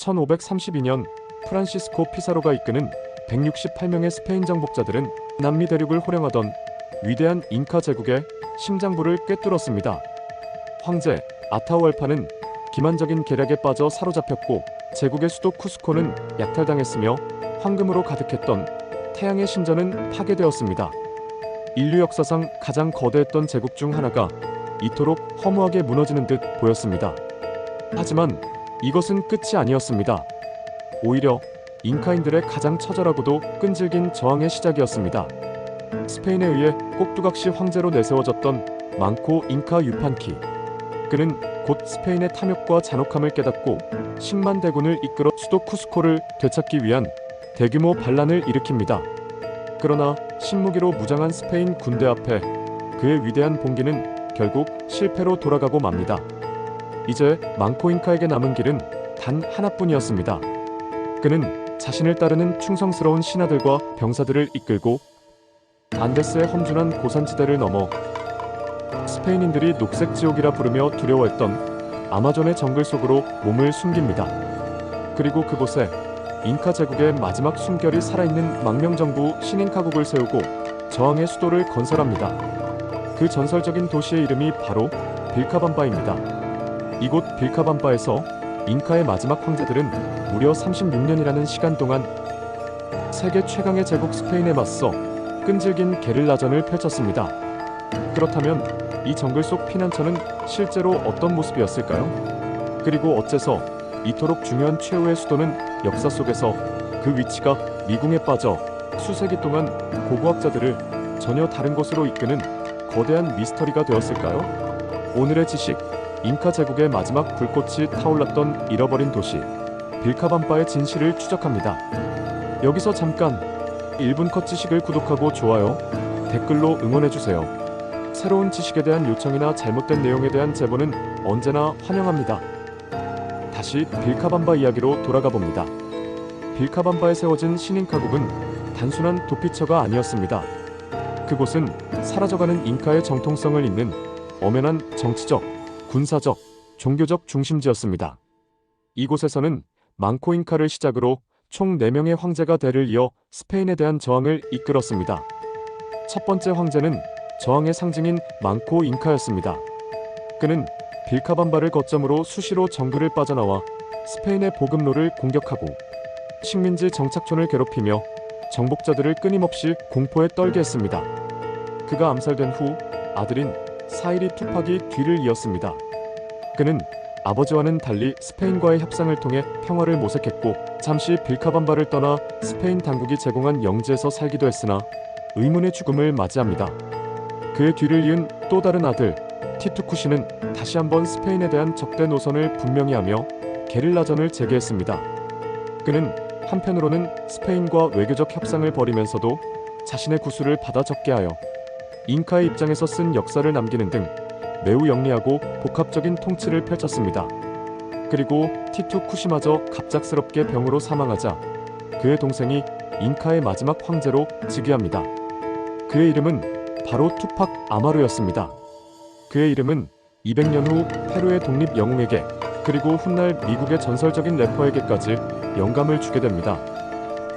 1532년 프란시스코 피사로가 이끄는 168명의 스페인 정복자들은 남미 대륙을 호령하던 위대한 잉카 제국의 심장부를 꿰뚫었습니다. 황제 아타후알파는 기만적인 계략에 빠져 사로잡혔고 제국의 수도 쿠스코는 약탈당했으며 황금으로 가득했던 태양의 신전은 파괴되었습니다. 인류 역사상 가장 거대했던 제국 중 하나가 이토록 허무하게 무너지는 듯 보였습니다. 하지만 이것은 끝이 아니었습니다. 오히려 잉카인들의 가장 처절하고도 끈질긴 저항의 시작이었습니다. 스페인에 의해 꼭두각시 황제로 내세워졌던 망코 잉카 유판키. 그는 곧 스페인의 탐욕과 잔혹함을 깨닫고 10만 대군을 이끌어 수도 쿠스코를 되찾기 위한 대규모 반란을 일으킵니다. 그러나 신무기로 무장한 스페인 군대 앞에 그의 위대한 봉기는 결국 실패로 돌아가고 맙니다. 이제 망코 잉카에게 남은 길은 단 하나뿐이었습니다. 그는 자신을 따르는 충성스러운 신하들과 병사들을 이끌고 안데스의 험준한 고산지대를 넘어 스페인인들이 녹색 지옥이라 부르며 두려워했던 아마존의 정글 속으로 몸을 숨깁니다. 그리고 그곳에 잉카 제국의 마지막 숨결이 살아있는 망명정부 시닌카국을 세우고 저항의 수도를 건설합니다. 그 전설적인 도시의 이름이 바로 빌카밤바입니다. 이곳 빌카밤바에서 잉카의 마지막 황제들은 무려 36년이라는 시간 동안 세계 최강의 제국 스페인에 맞서 끈질긴 게릴라전을 펼쳤습니다. 그렇다면 이 정글 속 피난처는 실제로 어떤 모습이었을까요? 그리고 어째서 이토록 중요한 최후의 수도는 역사 속에서 그 위치가 미궁에 빠져 수세기 동안 고고학자들을 전혀 다른 곳으로 이끄는 거대한 미스터리가 되었을까요? 오늘의 지식, 잉카 제국의 마지막 불꽃이 타올랐던 잃어버린 도시 빌카밤바의 진실을 추적합니다. 여기서 잠깐 1분 컷 지식을 구독하고 좋아요, 댓글로 응원해주세요. 새로운 지식에 대한 요청이나 잘못된 내용에 대한 제보는 언제나 환영합니다. 다시 빌카밤바 이야기로 돌아가 봅니다. 빌카밤바에 세워진 시닌카국은 단순한 도피처가 아니었습니다. 그곳은 사라져가는 잉카의 정통성을 잇는 엄연한 정치적, 군사적, 종교적 중심지였습니다. 이곳에서는 망코 잉카를 시작으로 총 4명의 황제가 대를 이어 스페인에 대한 저항을 이끌었습니다. 첫 번째 황제는 저항의 상징인 망코 잉카였습니다. 그는 빌카밤바를 거점으로 수시로 정글을 빠져나와 스페인의 보급로를 공격하고 식민지 정착촌을 괴롭히며 정복자들을 끊임없이 공포에 떨게 했습니다. 그가 암살된 후 아들인 사이리 투팍이 뒤를 이었습니다. 그는 아버지와는 달리 스페인과의 협상을 통해 평화를 모색했고 잠시 빌카밤바를 떠나 스페인 당국이 제공한 영지에서 살기도 했으나 의문의 죽음을 맞이합니다. 그의 뒤를 이은 또 다른 아들 티투쿠시는 다시 한번 스페인에 대한 적대 노선을 분명히 하며 게릴라전을 재개했습니다. 그는 한편으로는 스페인과 외교적 협상을 벌이면서도 자신의 구슬을 받아 적게하여 잉카의 입장에서 쓴 역사를 남기는 등 매우 영리하고 복합적인 통치를 펼쳤습니다. 그리고 티투쿠시마저 갑작스럽게 병으로 사망하자 그의 동생이 잉카의 마지막 황제로 즉위합니다. 그의 이름은 바로 투팍 아마루였습니다. 그의 이름은 200년 후 페루의 독립 영웅에게 그리고 훗날 미국의 전설적인 래퍼에게까지 영감을 주게 됩니다.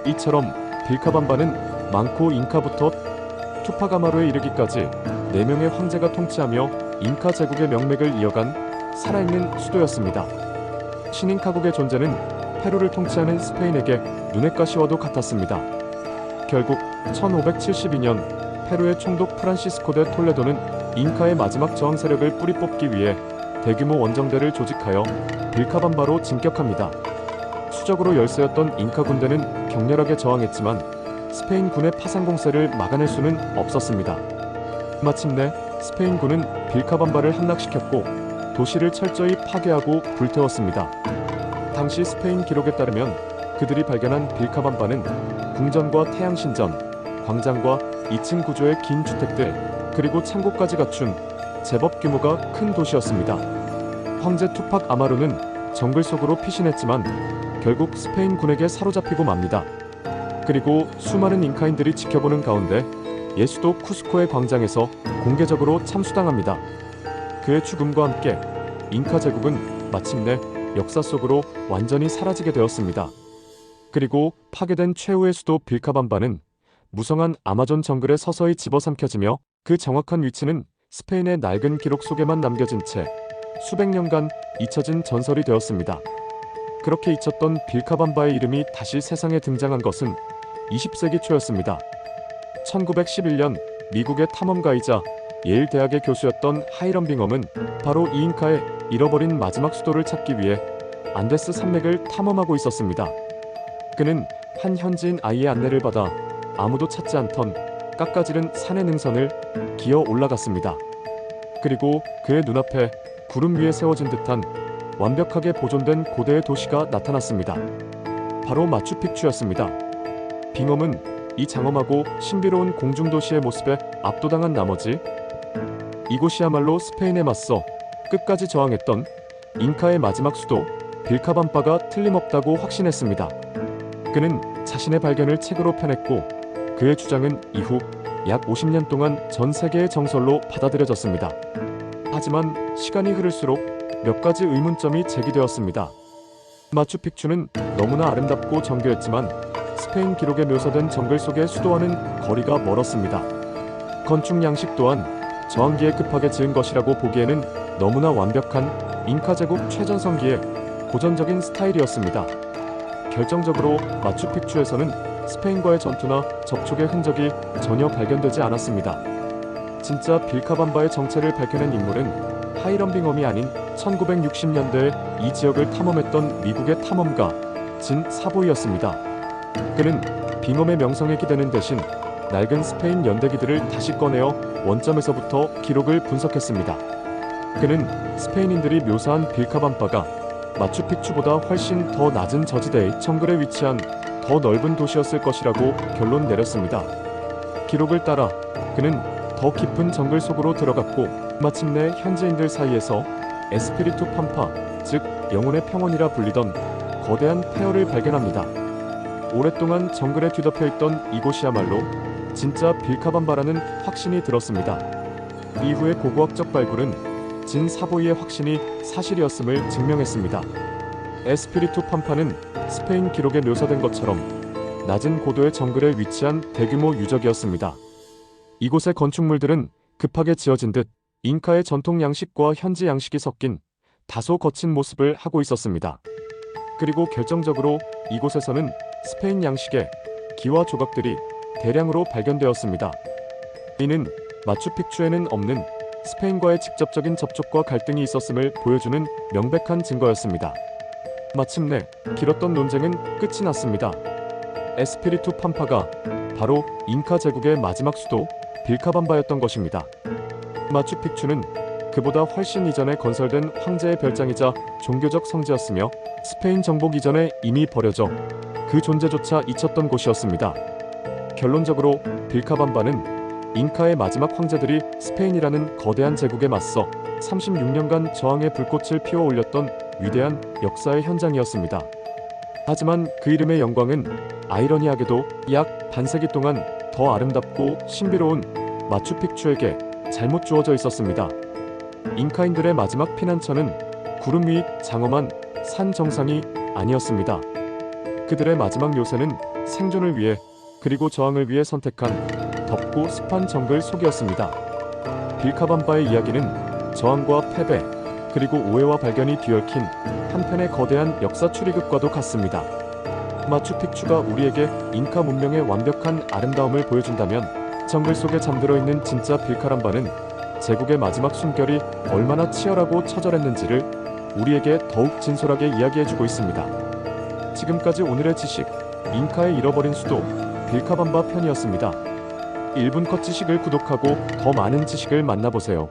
이처럼 빌카밤바는 망코 잉카부터 투팍 아마루에 이르기까지 4명의 황제가 통치하며 잉카 제국의 명맥을 이어간 살아있는 수도였습니다. 시닌카국의 존재는 페루를 통치하는 스페인에게 눈엣 가시와도 같았습니다. 결국 1572년 페루의 총독 프란시스코 데 톨레도는 잉카의 마지막 저항 세력을 뿌리 뽑기 위해 대규모 원정대를 조직하여 빌카밤바로 진격합니다. 수적으로 열세였던 잉카 군대는 격렬하게 저항했지만 스페인 군의 파상 공세를 막아낼 수는 없었습니다. 마침내 스페인 군은 빌카밤바를 함락시켰고 도시를 철저히 파괴하고 불태웠습니다. 당시 스페인 기록에 따르면 그들이 발견한 빌카밤바는 궁전과 태양신전, 광장과 2층 구조의 긴 주택들, 그리고 창고까지 갖춘 제법 규모가 큰 도시였습니다. 황제 투팍 아마루는 정글 속으로 피신했지만 결국 스페인 군에게 사로잡히고 맙니다. 그리고 수많은 잉카인들이 지켜보는 가운데 예수도 쿠스코의 광장에서 공개적으로 참수당합니다. 그의 죽음과 함께 잉카 제국은 마침내 역사 속으로 완전히 사라지게 되었습니다. 그리고 파괴된 최후의 수도 빌카밤바는 무성한 아마존 정글에 서서히 집어삼켜지며 그 정확한 위치는 스페인의 낡은 기록 속에만 남겨진 채 수백 년간 잊혀진 전설이 되었습니다. 그렇게 잊혔던 빌카밤바의 이름이 다시 세상에 등장한 것은 20세기 초였습니다. 1911년 미국의 탐험가이자 예일 대학의 교수였던 하이럼 빙엄은 바로 이 잉카의 잃어버린 마지막 수도를 찾기 위해 안데스 산맥을 탐험하고 있었습니다. 그는 한 현지인 아이의 안내를 받아 아무도 찾지 않던 깎아지른 산의 능선을 기어 올라갔습니다. 그리고 그의 눈앞에 구름 위에 세워진 듯한 완벽하게 보존된 고대의 도시가 나타났습니다. 바로 마추픽추였습니다. 빙엄은 이 장엄하고 신비로운 공중도시의 모습에 압도당한 나머지 이곳이야말로 스페인에 맞서 끝까지 저항했던 잉카의 마지막 수도 빌카밤바가 틀림없다고 확신했습니다. 그는 자신의 발견을 책으로 펴냈고 그의 주장은 이후 약 50년 동안 전 세계의 정설로 받아들여졌습니다. 하지만 시간이 흐를수록 몇 가지 의문점이 제기되었습니다. 마추픽추는 너무나 아름답고 정교했지만 스페인 기록에 묘사된 정글 속의 수도와는 거리가 멀었습니다. 건축 양식 또한 저항기에 급하게 지은 것이라고 보기에는 너무나 완벽한 잉카 제국 최전성기의 고전적인 스타일이었습니다. 결정적으로 마추픽추에서는 스페인과의 전투나 접촉의 흔적이 전혀 발견되지 않았습니다. 진짜 빌카밤바의 정체를 밝혀낸 인물은 하이럼 빙엄이 아닌 1960년대에 이 지역을 탐험했던 미국의 탐험가 진 사보이였습니다. 그는 빙엄의 명성에 기대는 대신 낡은 스페인 연대기들을 다시 꺼내어 원점에서부터 기록을 분석했습니다. 그는 스페인인들이 묘사한 빌카밤바가 마추픽추보다 훨씬 더 낮은 저지대의 정글에 위치한 더 넓은 도시였을 것이라고 결론 내렸습니다. 기록을 따라 그는 더 깊은 정글 속으로 들어갔고 마침내 현지인들 사이에서 에스피리투 팜파, 즉 영혼의 평원이라 불리던 거대한 폐허를 발견합니다. 오랫동안 정글에 뒤덮여 있던 이곳이야말로 진짜 빌카밤바라는 확신이 들었습니다. 이후의 고고학적 발굴은 진 사보이의 확신이 사실이었음을 증명했습니다. 에스피리투 팜파는 스페인 기록에 묘사된 것처럼 낮은 고도의 정글에 위치한 대규모 유적이었습니다. 이곳의 건축물들은 급하게 지어진 듯 잉카의 전통 양식과 현지 양식이 섞인 다소 거친 모습을 하고 있었습니다. 그리고 결정적으로 이곳에서는 스페인 양식의 기와 조각들이 대량으로 발견되었습니다. 이는 마추픽추에는 없는 스페인과의 직접적인 접촉과 갈등이 있었음을 보여주는 명백한 증거였습니다. 마침내 길었던 논쟁은 끝이 났습니다. 에스피리투 팜파가 바로 잉카 제국의 마지막 수도 빌카밤바였던 것입니다. 마추픽추는 그보다 훨씬 이전에 건설된 황제의 별장이자 종교적 성지였으며 스페인 정복 이전에 이미 버려져 그 존재조차 잊혔던 곳이었습니다. 결론적으로 빌카밤바는 잉카의 마지막 황제들이 스페인이라는 거대한 제국에 맞서 36년간 저항의 불꽃을 피워 올렸던 위대한 역사의 현장이었습니다. 하지만 그 이름의 영광은 아이러니하게도 약 반세기 동안 더 아름답고 신비로운 마추픽추에게 잘못 주어져 있었습니다. 잉카인들의 마지막 피난처는 구름 위 장엄한 산 정상이 아니었습니다. 그들의 마지막 요새는 생존을 위해 그리고 저항을 위해 선택한 덥고 습한 정글 속이었습니다. 빌카밤바의 이야기는 저항과 패배, 그리고 오해와 발견이 뒤얽힌 한편의 거대한 역사 추리극과도 같습니다. 마추픽추가 우리에게 잉카 문명의 완벽한 아름다움을 보여준다면 정글 속에 잠들어 있는 진짜 빌카밤바는 제국의 마지막 숨결이 얼마나 치열하고 처절했는지를 우리에게 더욱 진솔하게 이야기해주고 있습니다. 지금까지 오늘의 지식, 잉카의 잃어버린 수도 빌카밤바 편이었습니다. 1분 컷 지식을 구독하고 더 많은 지식을 만나보세요.